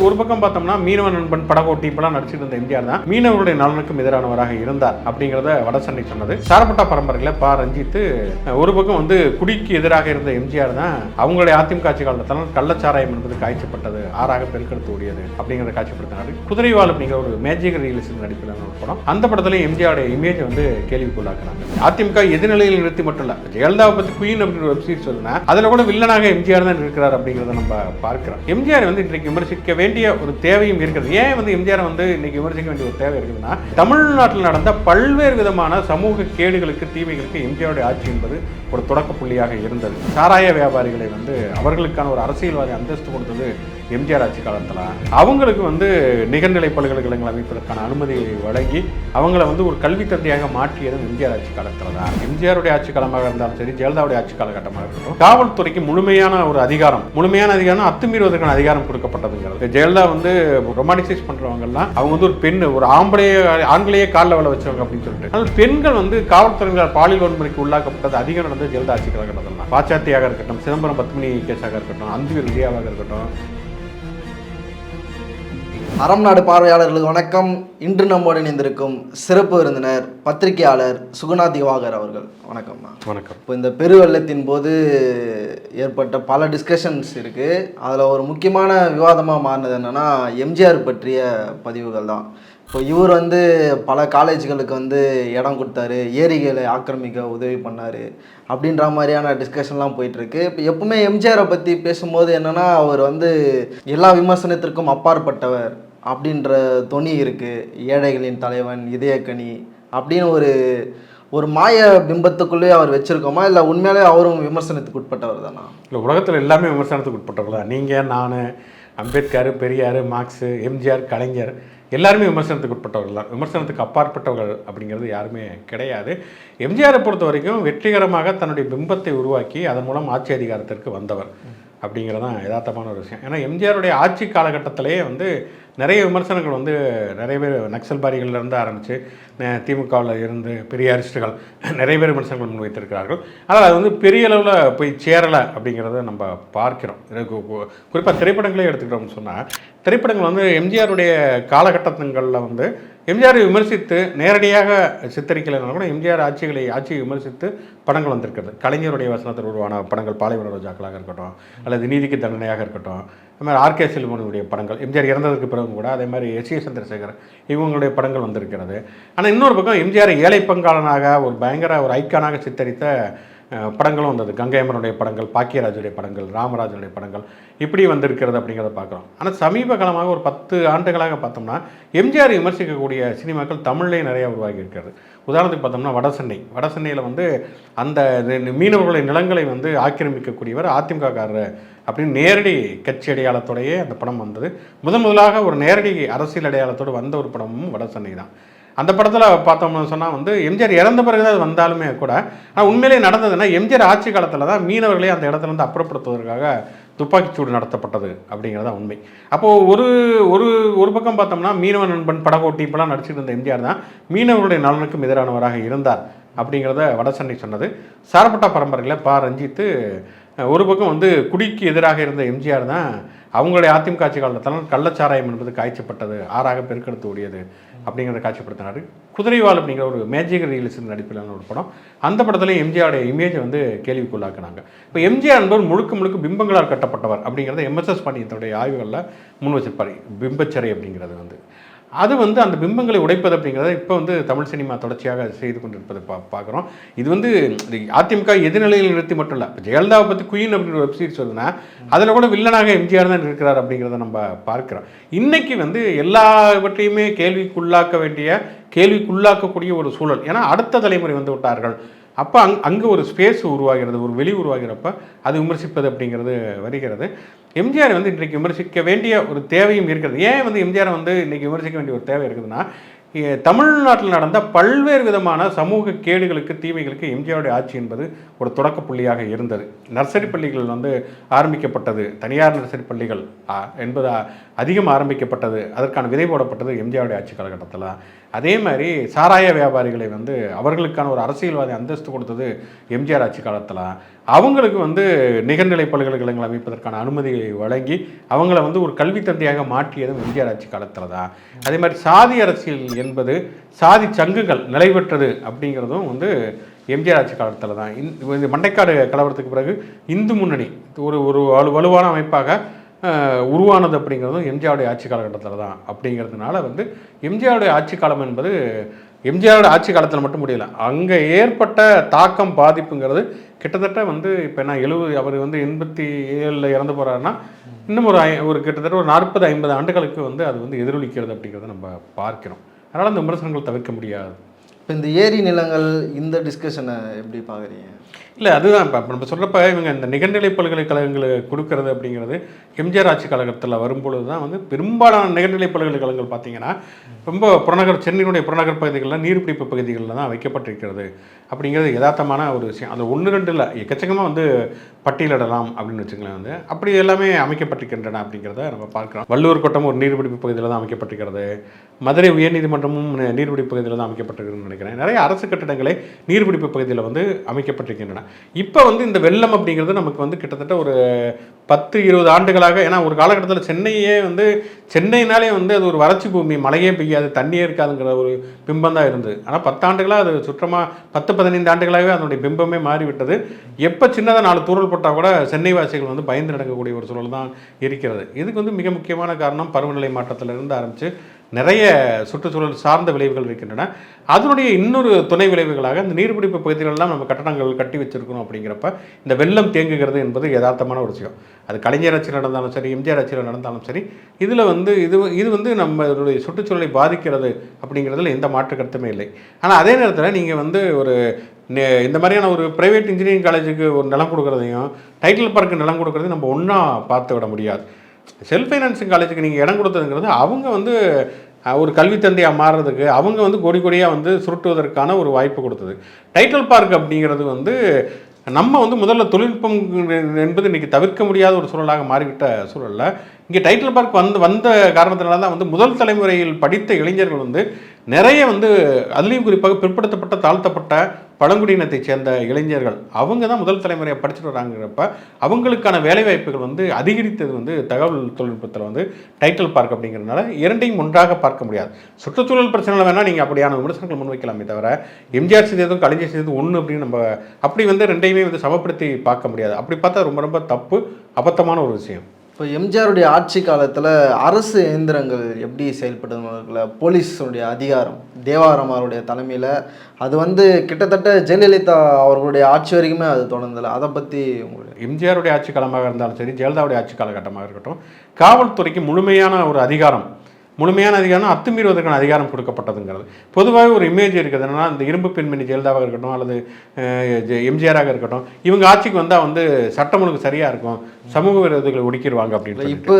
ஒரு பக்கம் பார்த்தோம்னா மீனவ நண்பன் படகோட்டி இப்பெல்லாம் நடிச்சிட்டு இருந்த எம்ஜிஆர் தான் மீனவர்களுடைய நலனுக்கும் எதிரானவராக இருந்தார் அப்படிங்கிறத வடசென்னை சொன்னது. சாரப்பட்டா பரம்பரையில் பா ரஞ்சித் ஒரு பக்கம் வந்து குடிக்கு எதிராக இருந்த எம்ஜிஆர் தான் அவங்களுடைய அதிமுக ஆட்சி காலத்தில் கள்ளச்சாராயம் என்பது காய்ச்சப்பட்டது, ஆறாக பெருக்கெடுத்து ஓடியது அப்படிங்கிறத காட்சிப்படுத்தினாரு. குதிரைவால் அப்படிங்கிற ஒரு மேஜிக் ரியலிஸ்ட் நடிப்பில் ஒரு படம். அந்த படத்துல எம்ஜிஆருடைய இமேஜ் வந்து கேள்விக்குள்ளாக்குறாங்க. அதிமுக எதிர்நிலையில் நிறுத்தி மட்டும் இல்ல, ஜெயலலிதாவை பத்தி குயின் அப்படிங்கிற வெப் சீரிஸ் சொல்லுனா அதுல கூட வில்லனாக எம்ஜிஆர் தான் இருக்கிறார் அப்படிங்கிறத நம்ம பார்க்கிறோம். எம்ஜிஆர் வந்து இன்றைக்கு விமர்சிக்க வேண்டிய ஒரு தேவையும் இருக்கிறது. ஏன் வந்து எம்ஜிஆர் வந்து இன்னைக்கு விமர்சிக்க வேண்டிய ஒரு தேவை இருக்குதுன்னா, தமிழ்நாட்டில் நடந்த பல்வேறு விதமான சமூக கேடுகளுக்கு தீமைகளுக்கு எம்ஜிஆருடைய ஆட்சி என்பது ஒரு தொடக்க புள்ளியாக இருந்தது. சாராய வியாபாரிகளை வந்து அவர்களுக்கான ஒரு அரசியல்வாதி அந்தஸ்து கொடுத்தது எம்ஜிஆர் ஆட்சி காலத்தில். அவங்களுக்கு வந்து நிகர்நிலை பல்கலைக்கழகங்கள் அமைப்பதற்கான அனுமதியை வழங்கி அவங்கள வந்து ஒரு கல்வி தந்தையாக மாற்றியதும் எம்ஜிஆர் ஆட்சி காலத்தில் தான். எம்ஜிஆருடைய ஆட்சி காலமாக இருந்தாலும் சரி, ஜெயலலிதாவுடைய ஆட்சி காலகட்டமாக இருக்கட்டும், காவல்துறைக்கு முழுமையான ஒரு அதிகாரம், அத்துமீறுவதற்கான அதிகாரம் கொடுக்கப்பட்டதுங்கிறது. ஜெயலலிதா வந்து ரொமானிசைஸ் பண்றவங்கலாம் அவங்க வந்து ஒரு பெண், ஒரு ஆண்களையே காலில் விழ வச்சவங்க அப்படின்னு சொல்லிட்டு, ஆனால் பெண்கள் வந்து காவல்துறையினர் பாலியல் வன்முறைக்கு உள்ளாக்கப்பட்டது அதிகம் நடந்தது ஜெயலலிதா ஆட்சி காலகட்டத்தில் தான். பாச்சாத்தியாக இருக்கட்டும், சிதம்பரம் பத்மினி கேஸாக இருக்கட்டும், அந்தியூர் இந்தியாவாக இருக்கட்டும். அறம் நாடு பார்வையாளர்களுக்கு வணக்கம். இன்று நம்மோடு இணைந்திருக்கும் சிறப்பு விருந்தினர் பத்திரிகையாளர் சுகுணா திவாகர் அவர்கள். வணக்கம்மா. வணக்கம். இப்போ இந்த பெருவெள்ளத்தின் போது ஏற்பட்ட பல டிஸ்கஷன்ஸ் இருக்குது. அதில் ஒரு முக்கியமான விவாதமாக மாறினது என்னென்னா எம்ஜிஆர் பற்றிய பதிவுகள் தான். இப்போ இவர் வந்து பல காலேஜ்களுக்கு வந்து இடம் கொடுத்தாரு, ஏரிகளை ஆக்கிரமிக்க உதவி பண்ணார் அப்படின்ற மாதிரியான டிஸ்கஷன்லாம் போயிட்டுருக்கு. இப்போ எப்பவுமே எம்ஜிஆரை பற்றி பேசும்போது என்னென்னா, அவர் வந்து எல்லா விமர்சனத்திற்கும் அப்பாற்பட்டவர் அப்படின்ற தொனி இருக்குது. ஏழைகளின் தலைவன், இதயக்கனி அப்படின்னு ஒரு மாய பிம்பத்துக்குள்ளேயே அவர் வச்சுருக்கோமா, இல்லை உண்மையிலே அவரும் விமர்சனத்துக்கு உட்பட்டவர் தானா? இல்லை, உலகத்தில் எல்லாமே விமர்சனத்துக்கு உட்பட்டவர் தான். நீங்கள், நான், அம்பேத்கர், பெரியார், மார்க்ஸ், எம்ஜிஆர், கலைஞர் எல்லாருமே விமர்சனத்துக்கு உட்பட்டவர்கள் தான். விமர்சனத்துக்கு அப்பாற்பட்டவர்கள் அப்படிங்கிறது யாருமே கிடையாது. எம்ஜிஆரை பொறுத்த வரைக்கும் வெற்றிகரமாக தன்னுடைய பிம்பத்தை உருவாக்கி அதன் மூலம் ஆட்சி அதிகாரத்திற்கு வந்தவர் அப்படிங்கிறது தான் யதார்த்தமான ஒரு விஷயம். ஏன்னா எம்ஜிஆருடைய ஆட்சி காலகட்டத்திலேயே வந்து நிறைய விமர்சனங்கள் வந்து நிறைய பேர் நக்சல்பாரிகளிலிருந்து ஆரம்பித்து திமுகவில் இருந்து பெரியாரிஸ்டுகள் நிறைய பேர் விமர்சனங்கள் முன்வைத்திருக்கிறார்கள். ஆனால் அது வந்து பெரிய அளவில் போய் சேரலை அப்படிங்கிறத நம்ம பார்க்கிறோம். குறிப்பாக திரைப்படங்களே எடுத்துக்கிட்டோம்னு சொன்னால், திரைப்படங்கள் வந்து எம்ஜிஆருடைய காலகட்டங்களில் வந்து எம்ஜிஆரை விமர்சித்து நேரடியாக சித்தரிக்கலைன்னா கூட எம்ஜிஆர் ஆட்சியை விமர்சித்து படங்கள் வந்திருக்கிறது. கலைஞருடைய வசனத்தில் உருவான படங்கள் பாலைவன ரோஜாக்களாக இருக்கட்டும், அல்லது நீதிக்கு தண்டனையாக இருக்கட்டும், அது மாதிரி ஆர்கே செல்வனுடைய படங்கள், எம்ஜிஆர் இறந்ததுக்கு பிறகு கூட அதே மாதிரி எஸ்.ஏ. சந்திரசேகர் இவங்களுடைய படங்கள் வந்திருக்கிறது. ஆனால் இன்னொரு பக்கம் எம்ஜிஆர் ஏழை பங்காளனாக ஒரு பயங்கர ஒரு ஐக்கானாக சித்தரித்த படங்களும் வந்தது. கங்கையம்மனுடைய படங்கள், பாக்கியராஜுடைய படங்கள், ராமராஜனுடைய படங்கள் இப்படி வந்திருக்கிறது அப்படிங்கிறத பார்க்குறோம். ஆனால் சமீப காலமாக ஒரு 10 ஆண்டுகளாக பார்த்தோம்னா எம்ஜிஆர் விமர்சிக்கக்கூடிய சினிமாக்கள் தமிழ்லேயே நிறையா உருவாகி இருக்கிறது. உதாரணத்துக்கு பார்த்தோம்னா வடசென்னையில் வந்து அந்த மீனவர்களுடைய நிலங்களை வந்து ஆக்கிரமிக்கக்கூடியவர் அதிமுககாரர் அப்படின்னு நேரடி கட்சி அடையாளத்தோடையே அந்த படம் வந்தது. முதலாக ஒரு நேரடி அரசியல் அடையாளத்தோடு வந்த ஒரு படமும் வடசென்னை தான். அந்த படத்தில் பார்த்தோம்னு சொன்னால் வந்து எம்ஜிஆர் இறந்த பிறகு தான் அது வந்தாலுமே கூட, ஆனால் உண்மையிலே நடந்ததுன்னா எம்ஜிஆர் ஆட்சி காலத்தில் தான் மீனவர்களே அந்த இடத்துலேருந்து அப்புறப்படுத்துவதற்காக துப்பாக்கிச்சூடு நடத்தப்பட்டது அப்படிங்கிறதா உண்மை. அப்போது ஒரு பக்கம் பார்த்தோம்னா மீனவ நண்பன் படகோட்டி இப்பெல்லாம் நடிச்சிட்டு இருந்த எம்ஜிஆர் தான் மீனவர்களுடைய நலனுக்கும் எதிரானவராக இருந்தார் அப்படிங்கிறத வடசென்னை சொன்னது. சாரப்பட்டா பரம்பரையில் பா ரஞ்சித் ஒரு பக்கம் வந்து குடிக்கு எதிராக இருந்த எம்ஜிஆர் தான் அவங்களுடைய அதிமுக ஆட்சி காலத்தில் கள்ளச்சாராயம் என்பது காய்ச்சப்பட்டது, ஆறாக பெருக்கெடுத்து ஓடியது அப்படிங்கிறத காட்சிப்படுத்தினார். குதிரைவால் அப்படிங்கிற ஒரு மேஜிக் ரியலிஸ்ட் நடிப்பிலான ஒரு படம். அந்த படத்துல எம்ஜிஆருடைய இமேஜை வந்து கேள்விக்குள்ளாக்குனாங்க. இப்போ எம்ஜிஆர் என்பவர் முழுக்க பிம்பங்களால் கட்டப்பட்டவர் அப்படிங்கிறத எம்எஸ்எஸ் பண்ணியத்தோடைய ஆய்வுகளில் முன் வச்சிருப்பார். பிம்பச்சரை அப்படிங்கிறது வந்து அது வந்து அந்த பிம்பங்களை உடைப்பது அப்படிங்கிறத இப்போ வந்து தமிழ் சினிமா தொடர்ச்சியாக செய்து கொண்டிருப்பதை பார்க்குறோம். இது வந்து அதிமுக எதிர்நிலையில் நிறுத்தி மட்டும் இல்லை, இப்போ ஜெயலலிதாவை பற்றி குயின் அப்படிங்கிற வெப் சீரிஸ் சொல்லுனா அதில் கூட வில்லனாக எம்ஜிஆர் தான் இருக்கிறார் அப்படிங்கிறத நம்ம பார்க்குறோம். இன்றைக்கி வந்து எல்லாவற்றையுமே கேள்விக்குள்ளாக்கக்கூடிய ஒரு சூழல். ஏன்னா அடுத்த தலைமுறை வந்து விட்டார்கள். அப்போ அங்கே ஒரு ஸ்பேஸ் உருவாகிறது, ஒரு வெளி உருவாகிறப்ப அது விமர்சிப்பது அப்படிங்கிறது வருகிறது. எம்ஜிஆர் வந்து இன்றைக்கு விமர்சிக்க வேண்டிய ஒரு தேவையும் இருக்கிறது. ஏன் வந்து எம்ஜிஆரை வந்து இன்றைக்கி விமர்சிக்க வேண்டிய ஒரு தேவை இருக்குதுன்னா, தமிழ்நாட்டில் நடந்த பல்வேறு விதமான சமூக கேடுகளுக்கு தீமைகளுக்கு எம்ஜிஆருடைய ஆட்சி என்பது ஒரு தொடக்க புள்ளியாக இருந்தது. நர்சரி பள்ளிகள் வந்து ஆரம்பிக்கப்பட்டது, தனியார் நர்சரி பள்ளிகள் என்பது அதிகம் ஆரம்பிக்கப்பட்டது, அதற்கான விதை போடப்பட்டது எம்ஜிஆருடைய ஆட்சி காலகட்டத்தில். அதே மாதிரி சாராய வியாபாரிகளை வந்து அவர்களுக்கான ஒரு அரசியல்வாதி அந்தஸ்து கொடுத்தது எம்ஜிஆர் ஆட்சி காலத்தில். அவங்களுக்கு வந்து நிகர்நிலை பல்கலைக்கழகங்கள் அமைப்பதற்கான அனுமதியை வழங்கி அவங்கள வந்து ஒரு கல்வி தந்தையாக மாற்றியதும் எம்ஜிஆர் ஆட்சி காலத்தில் தான். அதே மாதிரி சாதி அரசியல் என்பது சாதி சங்குகள் நிலை பெற்றது அப்படிங்கிறதும் வந்து எம்ஜிஆர் ஆட்சி காலத்தில் தான். இந்த மண்டைக்காடு கலவரத்துக்கு பிறகு இந்து முன்னணி ஒரு ஒரு வலுவான அமைப்பாக உருவானது அப்படிங்கிறதும் எம்ஜிஆருடைய ஆட்சி காலகட்டத்தில் தான். அப்படிங்கிறதுனால வந்து எம்ஜிஆருடைய ஆட்சி காலம் என்பது எம்ஜிஆரோட ஆட்சி காலத்தில் மட்டும் முடியல, அங்கே ஏற்பட்ட தாக்கம் பாதிப்புங்கிறது கிட்டத்தட்ட வந்து இப்போ என்ன 70 அவர் வந்து 87 இறந்து போகிறாருன்னா இன்னும் ஒரு கிட்டத்தட்ட ஒரு 40-50 ஆண்டுகளுக்கு வந்து அது வந்து எதிரொலிக்கிறது அப்படிங்கிறத நம்ம பார்க்கிறோம். அதனால் அந்த விமர்சனங்கள் தவிர்க்க முடியாது. இப்போ இந்த ஏரி நிலங்கள் இந்த டிஸ்கஷனை எப்படி பார்க்குறீங்க? இல்லை, அதுதான் இப்போ நம்ம சொல்கிறப்ப இவங்க இந்த நிகர்நிலை பல்கலைக்கழகங்களுக்கு கொடுக்கறது அப்படிங்கிறது எம்ஜிஆர் ஆட்சி காலகட்டத்தில் வரும்பொழுது தான் வந்து பெரும்பாலான நிகர்நிலை பல்கலைக்கழகங்கள் பார்த்தீங்கன்னா ரொம்ப சென்னையினுடைய புறநகர் பகுதிகளில் நீர்பிடிப்பு பகுதிகளில் தான் வைக்கப்பட்டிருக்கிறது அப்படிங்கிறது யதார்த்தமான ஒரு விஷயம். அது 1-2 இல்லை, எக்கச்சக்கமாக வந்து பட்டியலிடலாம் அப்படின்னு வச்சுங்களேன். வந்து அப்படி எல்லாமே அமைக்கப்பட்டிருக்கின்றன அப்படிங்கிறத நம்ம பார்க்குறோம். வள்ளுவர் கோட்டம் ஒரு நீர்பிடிப்பு பகுதியில் தான் அமைக்கப்பட்டிருக்கிறது. மதுரை உயர்நீதிமன்றமும் நீர்பிடிப்பு பகுதியில் தான் அமைக்கப்பட்டிருக்குன்னு நினைக்கிறேன். நிறைய அரசு கட்டிடங்களை நீர்பிடிப்பு பகுதியில் வந்து அமைக்கப்பட்டிருக்கின்றன. இப்போ வந்து இந்த வெள்ளம் அப்படிங்கிறது நமக்கு வந்து கிட்டத்தட்ட ஒரு 10-20 ஆண்டுகளாக, ஏன்னா ஒரு காலகட்டத்தில் சென்னையே வந்து சென்னைனாலே வந்து அது ஒரு வறட்சி பூமி, மழையே பெய்யாது, தண்ணியே இருக்காதுங்கிற ஒரு பிம்பம் தான் இருந்தது. ஆனால் 10 ஆண்டுகளாக அது சுற்றமாக 10-15 ஆண்டுகளாகவே அதனுடைய பிம்பமே மாறிவிட்டது. எப்போ சின்னதாக 4 தூரல் போட்டால் கூட சென்னை வாசிகள் வந்து பயந்து நடக்கக்கூடிய ஒரு சூழல் தான் இருக்கிறது. இதுக்கு வந்து மிக முக்கியமான காரணம் பருவநிலை மாற்றத்திலிருந்து ஆரம்பித்து நிறைய சுற்றுச்சூழல் சார்ந்த விளைவுகள் இருக்கின்றன. அதனுடைய இன்னொரு துணை விளைவுகளாக இந்த நீர்பிடிப்பு பகுதிகளெல்லாம் நம்ம கட்டடங்கள் கட்டி வச்சிருக்கணும். அப்படிங்கிறப்ப இந்த வெள்ளம் தேங்குகிறது என்பது யதார்த்தமான ஒரு விஷயம். அது கலைஞர் ஆட்சியில் நடந்தாலும் சரி, எம்ஜிஆர் ஆட்சியில் நடந்தாலும் சரி, இதில் வந்து இது வந்து நம்மளுடைய சுற்றுச்சூழலை பாதிக்கிறது அப்படிங்கிறதுல எந்த மாற்று கருத்துமே இல்லை. ஆனால் அதே நேரத்தில் நீங்கள் வந்து ஒரு இந்த மாதிரியான ஒரு ப்ரைவேட் இன்ஜினியரிங் காலேஜுக்கு ஒரு நிலம் கொடுக்குறதையும் டைட்டில் பார்க்கு நிலம் கொடுக்குறதையும் நம்ம ஒன்றா பார்த்து விட முடியாது. செல்ஃப் ஃபைனான்சிங் காலேஜுக்கு நீங்கள் இடம் கொடுத்ததுங்கிறது அவங்க வந்து ஒரு கல்வி தந்தையாக மாறுறதுக்கு அவங்க வந்து கோடியாக வந்து சுருட்டுவதற்கான ஒரு வாய்ப்பு கொடுத்தது. டைட்டில் பார்க் அப்படிங்கிறது வந்து நம்ம வந்து முதல்ல தொழில்நுட்பம் என்பது இன்றைக்கி தவிர்க்க முடியாத ஒரு சூழலாக மாறிவிட்ட சூழலில் இங்கே டைட்டில் பார்க் வந்த காரணத்தினால தான் வந்து முதல் தலைமுறையில் படித்த இளைஞர்கள் வந்து நிறைய வந்து அதுலேயும் குறிப்பாக பிற்படுத்தப்பட்ட தாழ்த்தப்பட்ட பழங்குடியினத்தை சேர்ந்த இளைஞர்கள் அவங்க தான் முதல் தலைமுறையை படிச்சுட்டு வராங்கிறப்ப அவங்களுக்கான வேலைவாய்ப்புகள் வந்து அதிகரித்தது வந்து தகவல் தொழில்நுட்பத்தில் வந்து டைட்டில் பார்க் அப்படிங்கிறதுனால இரண்டையும் ஒன்றாக பார்க்க முடியாது. சுற்றுச்சூழல் பிரச்சனையில் வேணால் நீங்கள் அப்படியான விமர்சனங்கள் முன்வைக்கலாமே தவிர எம்ஜிஆர் செய்ததும் கலைஞர் செய்ததும் ஒன்று அப்படின்னு நம்ம அப்படி வந்து ரெண்டையுமே வந்து சமப்படுத்தி பார்க்க முடியாது. அப்படி பார்த்தா ரொம்ப ரொம்ப தப்பு, அபத்தமான ஒரு விஷயம். இப்போ எம்ஜிஆருடைய ஆட்சி காலத்தில் அரசு இயந்திரங்கள் எப்படி செயல்படுறதுல போலீஸுடைய அதிகாரம் தேவாரமாருடைய தலைமையில் அது வந்து கிட்டத்தட்ட ஜெயலலிதா அவர்களுடைய ஆட்சி வரைக்குமே அது தொடர்ந்தலை. அதை பற்றி உங்களுக்கு எம்ஜிஆருடைய ஆட்சி காலமாக இருந்தாலும் சரி, ஜெயலலிதாவுடைய ஆட்சி காலகட்டமாக இருக்கட்டும், காவல்துறைக்கு முழுமையான அத்துமீறுவதற்கான அதிகாரம் கொடுக்கப்பட்டதுங்கிறது பொதுவாக ஒரு இமேஜ் இருக்குது. என்னன்னா இந்த இரும்பு பெண்மணி ஜெயலலிதாவாக இருக்கட்டும் அல்லது எம்ஜிஆராக இருக்கட்டும், இவங்க ஆட்சிக்கு வந்தால் வந்து சட்டம் ஒழுங்கு சரியாக இருக்கும், சமூக விரோதிகளை ஒடுக்கிடுவாங்க அப்படின்னு. இப்போ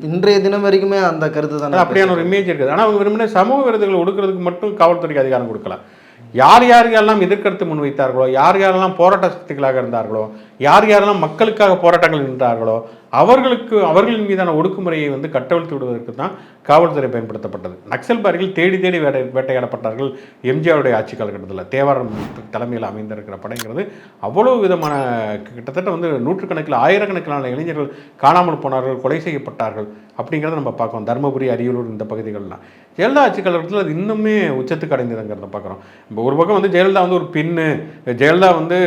இன்றைய தினம் வரைக்குமே அந்த கருத்து தானே அப்படியான ஒரு இமேஜ் இருக்குது. ஆனால் அவங்க விரும்பின சமூக விரோதிகளை ஒடுக்கிறதுக்கு மட்டும் காவல்துறைக்கு அதிகாரம் கொடுக்கலாம். யாரெல்லாம் எதிர்கருத்து முன்வைத்தார்களோ, யாரெல்லாம் போராட்ட சக்திகளாக இருந்தார்களோ, யாரெல்லாம் மக்களுக்காக போராட்டங்கள் நின்றார்களோ அவர்களின் மீதான ஒடுக்குமுறையை வந்து கட்டவிழ்த்து விடுவதற்கு தான் காவல்துறை பயன்படுத்தப்பட்டது. நக்சல்பாரிகள் தேடி வேட்டையாடப்பட்டார்கள் எம்ஜிஆருடைய ஆட்சி காலகட்டத்தில். தேவாரம் தலைமையில் அமைந்திருக்கிற படைங்கிறது அவ்வளோ விதமான கிட்டத்தட்ட வந்து நூற்றுக்கணக்கில் ஆயிரக்கணக்கிலான இளைஞர்கள் காணாமல் போனார்கள், கொலை செய்யப்பட்டார்கள் அப்படிங்கிறத நம்ம பார்க்கணும். தருமபுரி, அரியலூர் இந்த பகுதிகள்லாம் ஜெயலலிதா ஆட்சி காலகட்டத்தில் அது இன்னுமே உச்சத்துக்கு அடைந்ததுங்கிறத பார்க்குறோம். இப்போ ஒரு பக்கம் வந்து ஜெயலலிதா வந்து ஒரு பெண்ணு, ஜெயலலிதா வந்து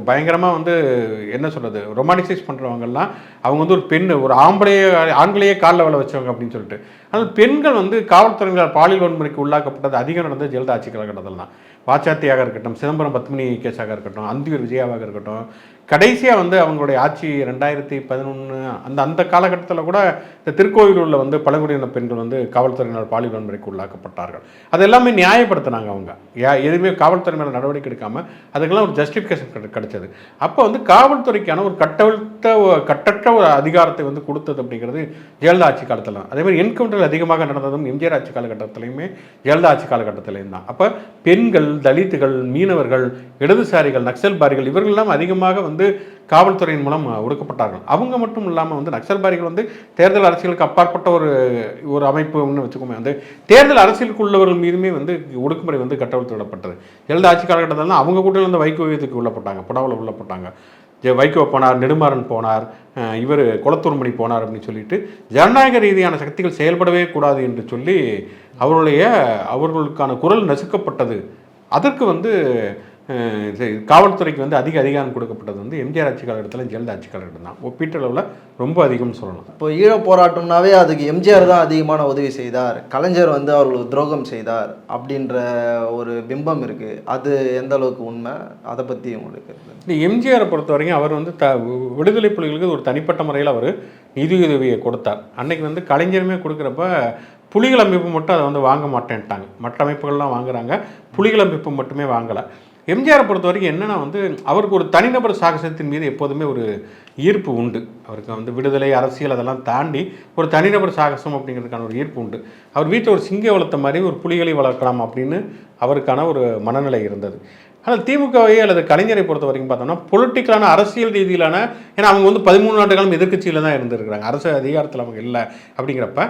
பயங்கரமாக வந்து என்ன சொல்கிறது ரொமான்டிசைஸ் பண்ணுறவங்கலாம் அவங்க வந்து ஒரு பெண், ஒரு ஆண்களையே காலில் வள வச்சவங்க அப்படின்னு சொல்லிட்டு. ஆனால் பெண்கள் வந்து காவல்துறையினர் பாலியல் வன்முறைக்கு உள்ளாக்கப்பட்டது அதிகம் நடந்தது ஜெயலலிதா ஆட்சி காலகட்டத்தில் தான். வாச்சாத்தியாக இருக்கட்டும், சிதம்பரம் பத்மினி கேஸாக இருக்கட்டும், அந்தியூர் விஜயாவாக இருக்கட்டும், கடைசியாக வந்து அவங்களுடைய ஆட்சி 2011 அந்த காலகட்டத்தில் கூட இந்த திருக்கோயிலூரில் வந்து பழங்குடியின பெண்கள் வந்து காவல்துறையினர் பாலியல் வன்முறைக்கு உள்ளாக்கப்பட்டார்கள். அது எல்லாமே நியாயப்படுத்தினாங்க. அவங்க எதுவுமே காவல்துறை மேலே நடவடிக்கை எடுக்காமல் அதுக்கெல்லாம் ஒரு ஜஸ்டிஃபிகேஷன் கிடைச்சது. அப்போ வந்து காவல்துறைக்கான ஒரு கட்டற்ற ஒரு அதிகாரத்தை வந்து கொடுத்தது அப்படிங்கிறது ஜெயலலிதா ஆட்சி காலத்தில் தான். அதேமாதிரி என்கவுண்டர்கள் அதிகமாக நடந்ததும் எம்ஜிஆர் ஆட்சி காலகட்டத்திலையுமே ஜெயலலிதா ஆட்சி காலகட்டத்திலையும் தான். அப்போ பெண்கள், தலித்துகள், மீனவர்கள், இடதுசாரிகள், நக்சல்பாரிகள் இவர்களெல்லாம் அதிகமாக வந்து வந்து காவல்துறையின் மூலம் ஒடுக்கப்பட்டார்கள். அவங்க மட்டும் இல்லாமல் வந்து நக்சல்பாரிகள் வந்து தேர்தல் அரசியலுக்கு அப்பாற்பட்ட ஒரு அமைப்புன்னு வச்சுக்கோமே, வந்து தேர்தல் அரசியலுக்கு உள்ளவர்கள் மீதுமே வந்து ஒடுக்குமுறை வந்து கட்டவிழ்த்து விடப்பட்டது. எழுத ஆட்சி காலகட்டத்தில் அவங்க கூட்டில் வந்து வைகோ இதுக்கு உள்ளப்பட்டாங்க, புடாவில் உள்ளப்பட்டாங்க. வைகோ போனார், நெடுமாறன் போனார், இவர் குளத்தூர்மணி போனார் அப்படின்னு சொல்லிட்டு ஜனநாயக ரீதியான சக்திகள் செயல்படவே கூடாது என்று சொல்லி அவர்களுக்கான குரல் நசுக்கப்பட்டது. அதற்கு வந்து காவல்துறைக்கு வந்து அதிகாரம் கொடுக்கப்பட்டது வந்து எம்ஜிஆர் ஆட்சி காலகட்டத்தில், ஜெயலலிதா ஆட்சி காலகட்டம் தான். ஒப்பீட்டளவில் ரொம்ப அதிகம்னு சொல்லலாம். இப்போ ஈழப் போராட்டம்னாவே அதுக்கு எம்ஜிஆர் தான் அதிகமான உதவி செய்தார், கலைஞர் வந்து அவர்களுக்கு துரோகம் செய்தார் அப்படின்ற ஒரு பிம்பம் இருக்குது. அது எந்த அளவுக்கு உண்மை, அதை பற்றி உங்களுக்கு? இந்த எம்ஜிஆரை பொறுத்த வரைக்கும் அவர் வந்து விடுதலை புலிகளுக்கு ஒரு தனிப்பட்ட முறையில் அவர் நிதியுதவியை கொடுத்தார். அன்னைக்கு வந்து கலைஞருமே கொடுக்குறப்ப புலிகள் அமைப்பு மட்டும் அதை வந்து வாங்க மாட்டேன்ட்டாங்க. மற்ற அமைப்புகள்லாம் வாங்குறாங்க, புலிகள் அமைப்பு மட்டுமே வாங்கலை. எம்ஜிஆரை பொறுத்த வரைக்கும் என்னென்னா வந்து அவருக்கு ஒரு தனிநபர் சாகசத்தின் மீது எப்போதுமே ஒரு ஈர்ப்பு உண்டு. அவருக்கு வந்து விடுதலை, அரசியல் அதெல்லாம் தாண்டி ஒரு தனிநபர் சாகசம் அப்படிங்கிறதுக்கான ஒரு ஈர்ப்பு உண்டு. அவர் வீட்டில் ஒரு சிங்க வளர்த்த மாதிரி ஒரு புலிகளை வளர்க்கலாம் அப்படின்னு அவருக்கான ஒரு மனநிலை இருந்தது. ஆனால் திமுகவை அல்லது கலைஞரை பொறுத்த வரைக்கும் பார்த்தோம்னா பொலிட்டிக்கலான, அரசியல் ரீதியிலான, ஏன்னா அவங்க வந்து 13 ஆண்டு காலம் எதிர்க்கட்சியில் தான் இருந்திருக்கிறாங்க, அரசு அதிகாரத்தில் அவங்க இல்லை. அப்படிங்கிறப்ப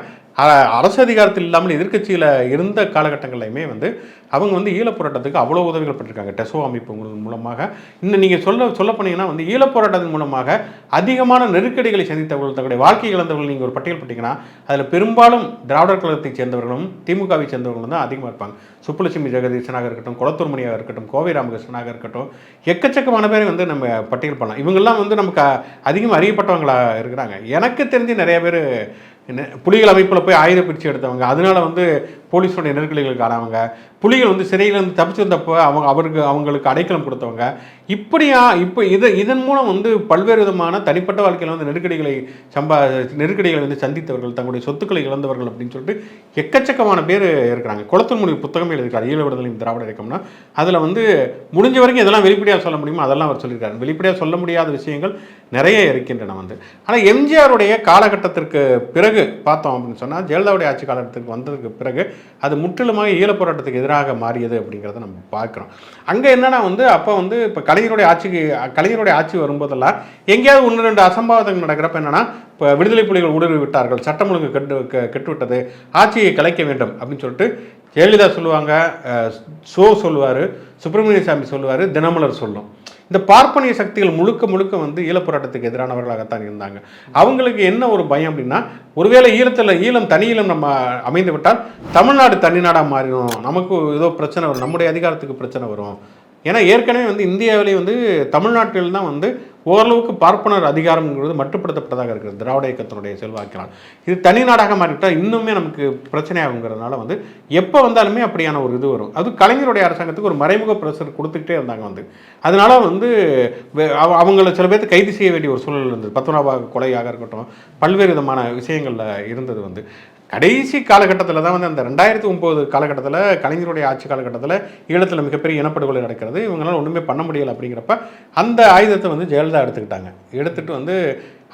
அரசு அதிகாரத்தில் இல்லாமல் எதிர்க்கட்சியில் இருந்த காலகட்டங்கள்லையுமே வந்து அவங்க வந்து ஈழப்போராட்டத்துக்கு அவ்வளோ உதவிகள் பண்ணியிருக்காங்க. டெசோ அமைப்புகள் மூலமாக. இன்னும் நீங்கள் சொல்ல போனீங்கன்னா வந்து ஈழப்போராட்டத்தின் மூலமாக அதிகமான நெருக்கடிகளை சந்தித்தவர்கள், தங்களுடைய வாழ்க்கை இழந்தவர்கள் நீங்கள் ஒரு பட்டியல் போட்டிங்கன்னா அதில் பெரும்பாலும் திராவிடர் கழகத்தை சேர்ந்தவர்களும் திமுகவை சேர்ந்தவர்களும் தான் அதிகமாக இருப்பாங்க. சுப்புலட்சுமி ஜெகதீசனாக இருக்கட்டும், குளத்தூர்மணியாக இருக்கட்டும், கோவை ராமகிருஷ்ணனாக இருக்கட்டும், எக்கச்சக்கமான பேரை வந்து நம்ம பட்டியல் பண்ணலாம். இவங்கெல்லாம் வந்து நமக்கு அதிகமாக அறியப்பட்டவங்களாக இருக்கிறாங்க. எனக்கு தெரிஞ்சு நிறைய பேர் புலிகள் அமைப்பில் போய் ஆயுத பிரித்து எடுத்தவங்க, அதனால வந்து போலீஸோடைய நெருக்கடிகளுக்கு ஆனவங்க, புலிகள் வந்து சிறையிலேருந்து தப்பிச்சு வந்தப்போ அவங்களுக்கு அடைக்கலம் கொடுத்தவங்க, இப்போ இதன் மூலம் வந்து பல்வேறு விதமான தனிப்பட்ட வாழ்க்கையில் வந்து நெருக்கடிகளை வந்து சந்தித்தவர்கள், தங்களுடைய சொத்துக்களை இழந்தவர்கள் அப்படின்னு சொல்லிட்டு எக்கச்சக்கமான பேர் இருக்கிறாங்க. குளத்தூர்மணி புத்தகமே எழுதியிருக்காரு, ஈழ விடுதலை திராவிட இயக்கம்னா. அதில் வந்து முடிஞ்ச வரைக்கும் இதெல்லாம் வெளிப்படையாக சொல்ல முடியுமோ அதெல்லாம் அவர் சொல்லியிருக்காரு. வெளிப்படையாக சொல்ல முடியாத விஷயங்கள் நிறைய இருக்கின்றன வந்து. ஆனால் எம்ஜிஆருடைய காலகட்டத்திற்கு பிறகு பார்த்தோம் அப்படின்னு சொன்னால், ஜெயலலிதாவுடைய ஆட்சி காலகட்டத்துக்கு வந்ததுக்கு பிறகு அது முற்றிலுமாக ஈழப்போராட்டத்துக்கு எதிராக மாறியது அப்படிங்கிறத நம்ம பார்க்குறோம். அங்கே என்னன்னா வந்து அப்போ வந்து இப்போ கலைஞருடைய ஆட்சி வரும்போதெல்லாம் எங்கேயாவது 1-2 அசம்பாவிதங்கள் நடக்கிறப்ப என்னன்னா, இப்போ விடுதலை புலிகள் ஊடுருவி விட்டார்கள், சட்டம் ஒழுங்கு கெட்டுவிட்டது, ஆட்சியை கலைக்க வேண்டும் அப்படின்னு சொல்லிட்டு ஜெயலலிதா சொல்லுவாங்க, சொல்லுவார், சுப்பிரமணிய சாமி சொல்லுவார், தினமலர் சொல்லும். இந்த பார்ப்பனிய சக்திகள் முழுக்க வந்து ஈழப்போராட்டத்துக்கு எதிரானவர்களாகத்தான் இருந்தாங்க. அவங்களுக்கு என்ன ஒரு பயம் அப்படின்னா, ஒருவேளை ஈழம் தனி ஈழம் நம்ம அமைந்து விட்டால் தமிழ்நாடு தனிநாடாக மாறிடும், நமக்கு ஏதோ பிரச்சனை வரும், நம்முடைய அதிகாரத்துக்கு பிரச்சனை வரும். ஏன்னா ஏற்கனவே வந்து இந்தியாவிலே வந்து தமிழ்நாட்டில் தான் வந்து ஓரளவுக்கு பார்ப்பனர் அதிகாரம்ங்கிறது மட்டுப்படுத்தப்பட்டதாக இருக்கிறது திராவிட இயக்கத்தினுடைய செல்வாக்கினால். இது தனி நாடாக மாறிவிட்டால் இன்னுமே நமக்கு பிரச்சனையாகுங்கிறதுனால வந்து எப்போ வந்தாலுமே அப்படியான ஒரு இது வரும். அது கலைஞருடைய அரசாங்கத்துக்கு ஒரு மறைமுக பிரஷர் கொடுத்துக்கிட்டே இருந்தாங்க வந்து. அதனால வந்து அவங்கள சில பேர்த்து கைது செய்ய வேண்டிய ஒரு சூழல் இருந்தது. பத்மநாப கொலையாக இருக்கட்டும், பல்வேறு விதமான விஷயங்களில் இருந்தது வந்து. கடைசி காலகட்டத்தில் தான் வந்து அந்த 2009 காலகட்டத்தில், கலைஞருடைய ஆட்சி காலகட்டத்தில் ஈழத்தில் மிகப்பெரிய இனப்படுகொலை நடக்கிறது. இவங்களால ஒன்றுமே பண்ண முடியலை. அப்படிங்கிறப்ப அந்த ஆயுதத்தை வந்து ஜெயலலிதா எடுத்துக்கிட்டாங்க. எடுத்துகிட்டு வந்து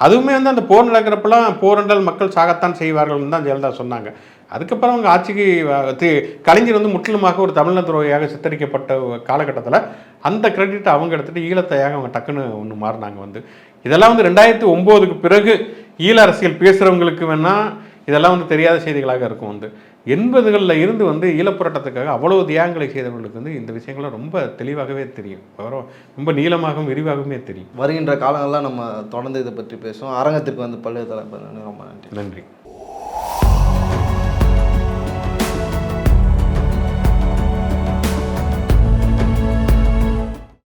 அதுவுமே வந்து அந்த போர் நடக்கிறப்பெல்லாம் போரென்றால் மக்கள் சாகத்தான் செய்வார்கள்னு தான் ஜெயலலிதா சொன்னாங்க. அதுக்கப்புறம் அவங்க ஆட்சிக்கு கலைஞர் வந்து முற்றிலுமாக ஒரு தமிழ்நாடு துரோகியாக சித்தரிக்கப்பட்ட காலகட்டத்தில் அந்த கிரெடிட்டை அவங்க எடுத்துகிட்டு ஈழத்தையாக அவங்க டக்குன்னு ஒன்று மாறினாங்க வந்து. இதெல்லாம் வந்து 2009க்கு பிறகு ஈழ அரசியல் பேசுகிறவங்களுக்கு வேணால் இதெல்லாம் வந்து தெரியாத செய்திகளாக இருக்கும் வந்து. 80களில் இருந்து வந்து ஈழப்போராட்டத்துக்காக அவ்வளவு தியாகங்களை செய்தவர்களுக்கு வந்து இந்த விஷயங்கள்லாம் ரொம்ப தெளிவாகவே தெரியும், ரொம்ப நீளமாகவும் விரிவாகவுமே தெரியும். வருகின்ற காலங்கள்லாம் நம்ம தொடர்ந்து இதை பற்றி பேசுவோம். அரங்கத்திற்கு வந்து பல்வேறு தலைப்பு. ரொம்ப நன்றி. நன்றி.